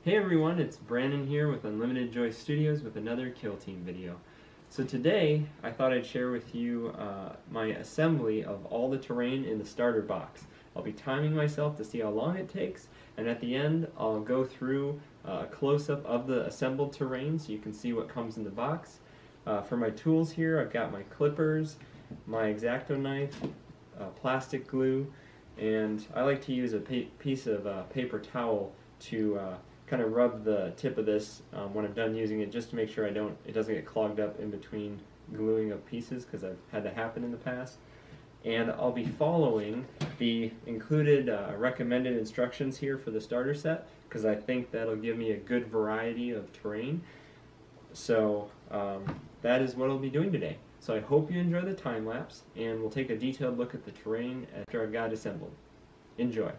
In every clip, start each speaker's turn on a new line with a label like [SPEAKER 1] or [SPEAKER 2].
[SPEAKER 1] Hey everyone, it's Brandon here with Unlimited Joy Studios with another Kill Team video. So today, I thought I'd share with you my assembly of all the terrain in the starter box. I'll be timing myself to see how long it takes, and at the end I'll go through a close-up of the assembled terrain so you can see what comes in the box. For my tools here, I've got my clippers, my X-Acto knife, plastic glue, and I like to use a piece of paper towel to kind of rub the tip of this when I'm done using it, just to make sure it doesn't get clogged up in between gluing of pieces, because I've had that happen in the past. And I'll be following the included recommended instructions here for the starter set, because I think that'll give me a good variety of terrain. So that is what I'll be doing today. So I hope you enjoy the time lapse, and we'll take a detailed look at the terrain after I've got it assembled. Enjoy.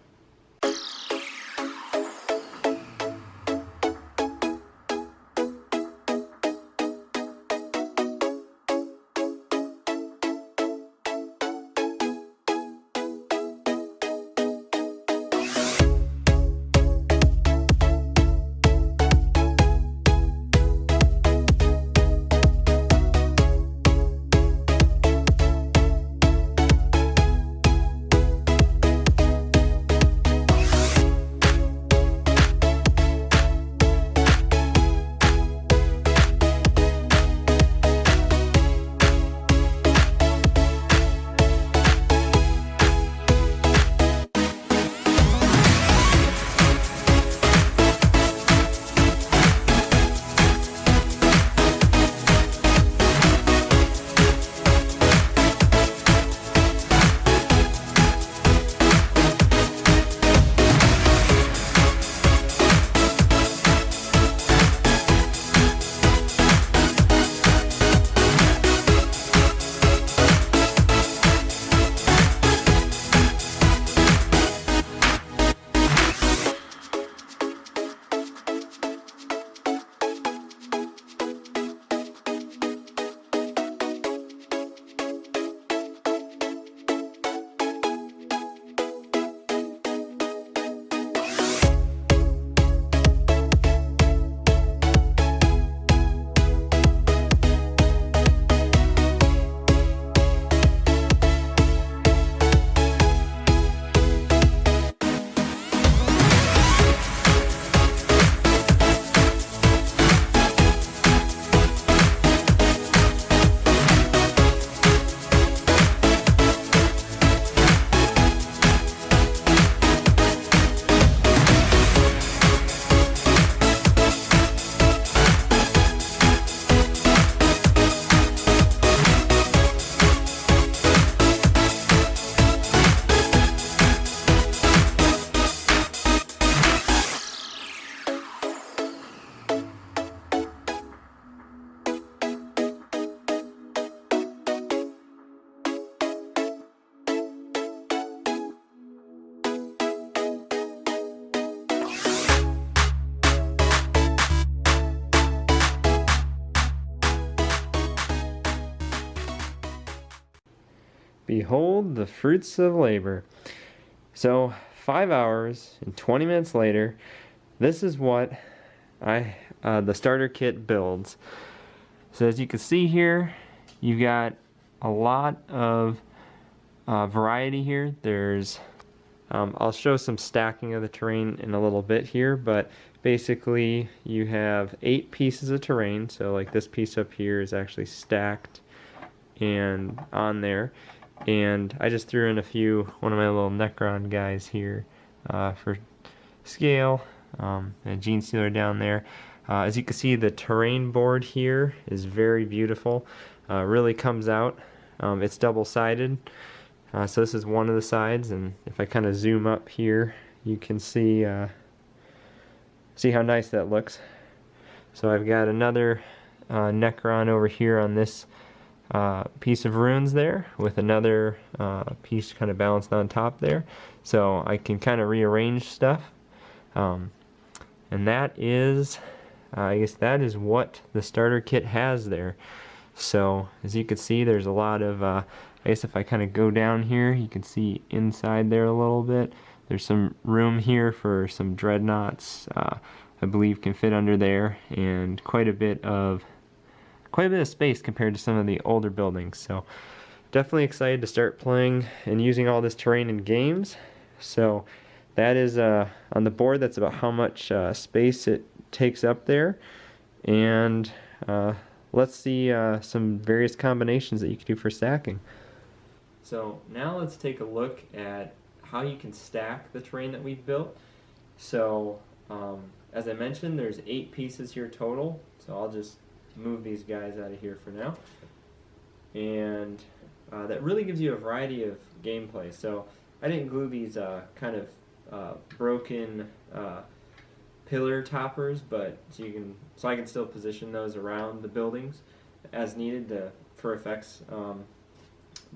[SPEAKER 1] Behold the fruits of labor. So 5 hours and 20 minutes later, this is what the starter kit builds. So as you can see here, you've got a lot of variety here. There's I'll show some stacking of the terrain in a little bit here, but basically you have 8 pieces of terrain. So like this piece up here is actually stacked and on there. And I just threw in one of my little Necron guys here for scale, and a gene sealer down there. As you can see, the terrain board here is very beautiful. Really comes out. It's double-sided. So this is one of the sides, and if I kind of zoom up here, you can see how nice that looks. So I've got another Necron over here on this piece of runes there, with another piece kind of balanced on top there, so I can kind of rearrange stuff. And that is, I guess that is what the starter kit has there. So as you can see, there's a lot of I guess if I kind of go down here, you can see inside there a little bit. There's some room here for some dreadnoughts. I believe can fit under there, and quite a bit of space compared to some of the older buildings. So definitely excited to start playing and using all this terrain in games. So that is on the board. That's about how much space it takes up there. And let's see some various combinations that you can do for stacking. So now let's take a look at how you can stack the terrain that we've built. So as I mentioned, there's 8 pieces here total. So I'll just move these guys out of here for now. And that really gives you a variety of gameplay. So I didn't glue these kind of broken pillar toppers, but so I can still position those around the buildings as needed for effects.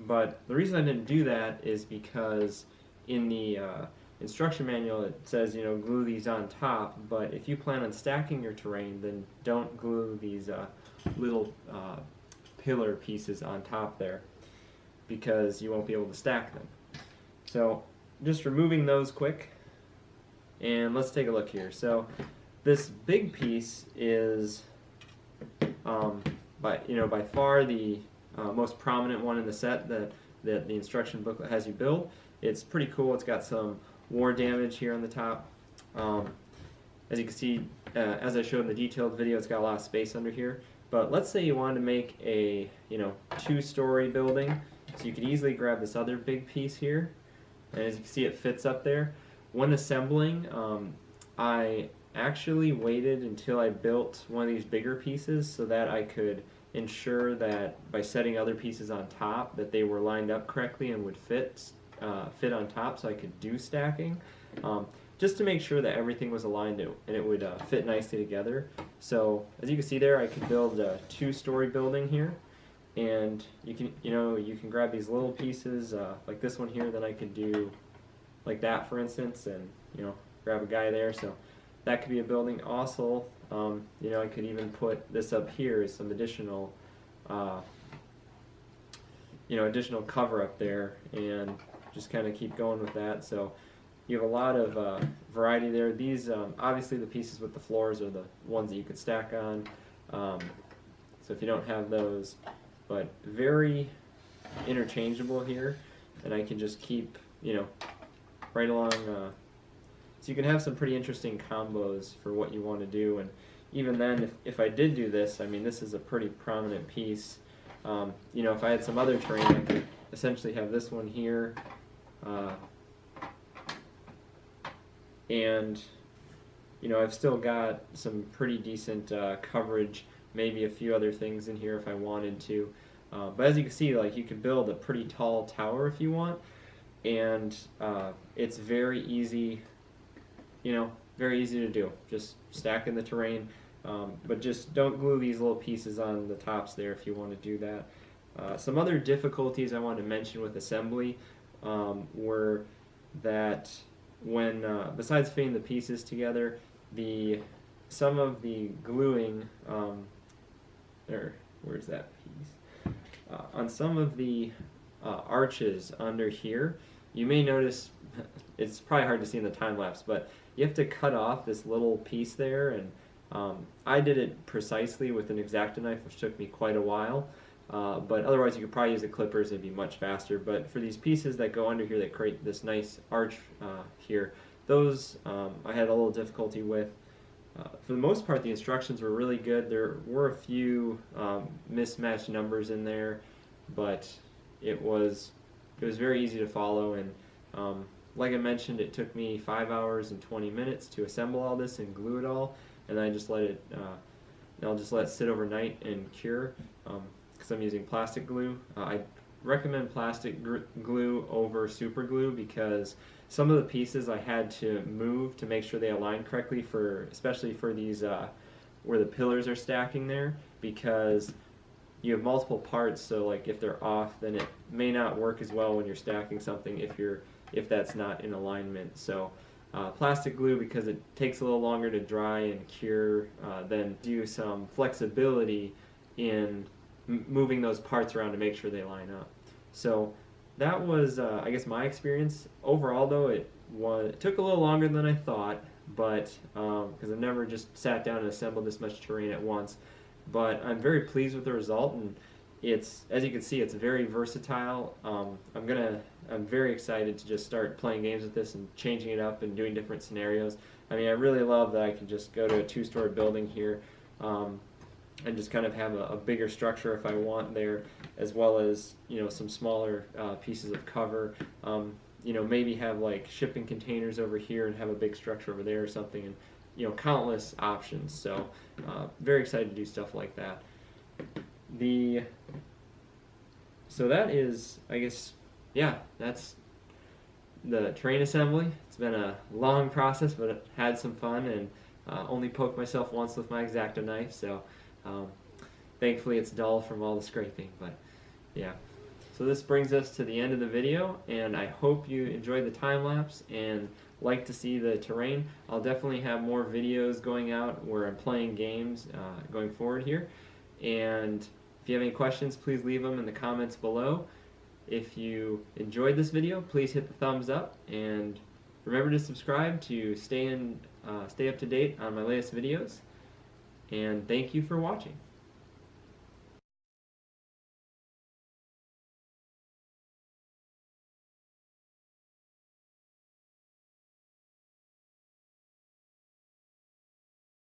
[SPEAKER 1] But the reason I didn't do that is because in the instruction manual it says, glue these on top, but if you plan on stacking your terrain, then don't glue these little pillar pieces on top there, because you won't be able to stack them. So just removing those quick, and let's take a look here. So this big piece is by far the most prominent one in the set that the instruction booklet has you build. It's pretty cool. It's got some war damage here on the top. As you can see, as I showed in the detailed video, it's got a lot of space under here. But let's say you wanted to make a 2-story building, so you could easily grab this other big piece here, and as you can see, it fits up there. When assembling, I actually waited until I built one of these bigger pieces so that I could ensure that by setting other pieces on top that they were lined up correctly and would fit on top, so I could do stacking, just to make sure that everything was aligned and it would fit nicely together. So as you can see there, I could build a 2-story building here, and you can grab these little pieces like this one here. Then I could do like that, for instance, and grab a guy there. So that could be a building. Also, I could even put this up here as some additional additional cover up there, and just kind of keep going with that. So you have a lot of variety there. These obviously the pieces with the floors are the ones that you could stack on. So if you don't have those, but very interchangeable here, and I can just keep right along. So you can have some pretty interesting combos for what you want to do. And even then, if I did do this, I mean, this is a pretty prominent piece. If I had some other terrain, I could essentially have this one here, and I've still got some pretty decent coverage, maybe a few other things in here if I wanted to. But as you can see, you could build a pretty tall tower if you want, and it's very easy, very easy to do. Just stack in the terrain, but just don't glue these little pieces on the tops there if you want to do that. Some other difficulties I wanted to mention with assembly were that when, besides fitting the pieces together, some of the gluing, where's that piece? On some of the arches under here, you may notice, it's probably hard to see in the time-lapse, but you have to cut off this little piece there, and I did it precisely with an X-Acto knife, which took me quite a while. But otherwise you could probably use the clippers, it'd be much faster. But for these pieces that go under here that create this nice arch here, those I had a little difficulty with. For the most part, the instructions were really good. There were a few mismatched numbers in there, but it was very easy to follow. And like I mentioned, it took me 5 hours and 20 minutes to assemble all this and glue it all, and I just let it. I'll just let it sit overnight and cure. Because I'm using plastic glue. I recommend plastic glue over super glue because some of the pieces I had to move to make sure they align correctly, especially for these where the pillars are stacking there, because you have multiple parts, so if they're off, then it may not work as well when you're stacking something if that's not in alignment. So plastic glue, because it takes a little longer to dry and cure, then do some flexibility in moving those parts around to make sure they line up. So that was, I guess, my experience. Overall, though, it took a little longer than I thought, but because I've never just sat down and assembled this much terrain at once. But I'm very pleased with the result, and it's, as you can see, it's very versatile. I'm very excited to just start playing games with this and changing it up and doing different scenarios. I mean, I really love that I can just go to a two-story building here and just kind of have a bigger structure if I want there, as well as, you know, some smaller pieces of cover. You know, maybe have like shipping containers over here and have a big structure over there or something, and, you know, countless options. So very excited to do stuff like that. So that is, I guess, yeah, that's the terrain assembly. It's been a long process, but it had some fun, and only poked myself once with my X-Acto knife, so thankfully it's dull from all the scraping, but yeah. So this brings us to the end of the video, and I hope you enjoyed the time-lapse and like to see the terrain. I'll definitely have more videos going out where I'm playing games going forward here, and if you have any questions, please leave them in the comments below. If you enjoyed this video, please hit the thumbs up, and remember to subscribe to stay up to date on my latest videos. And thank you for watching.